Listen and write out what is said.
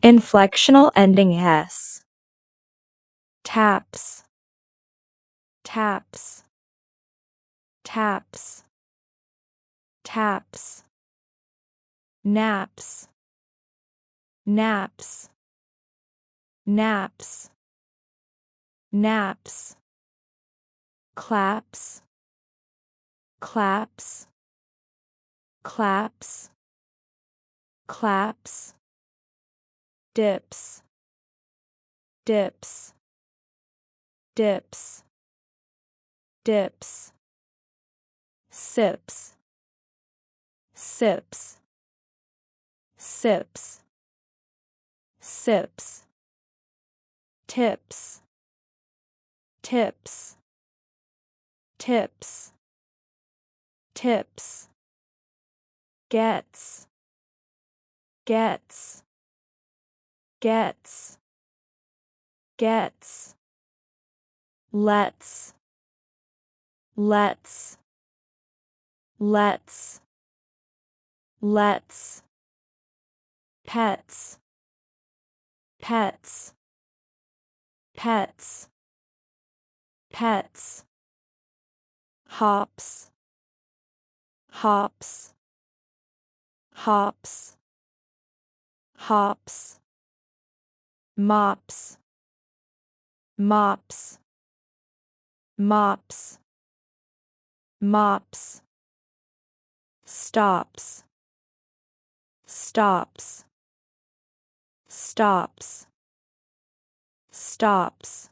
Inflectional ending s. Taps, taps, taps, taps. Naps, naps, naps, naps. Claps, claps, claps, claps. Dips, dips, dips, dips. Sips, sips, sips, sips. Tips, tips, tips, tips. Gets, gets, gets, gets. Let's, let's, let's, let's. Pets, pets, pets, pets. Hops, hops, hops, hops. Mops, mops, mops, mops. Stops, stops, stops, stops.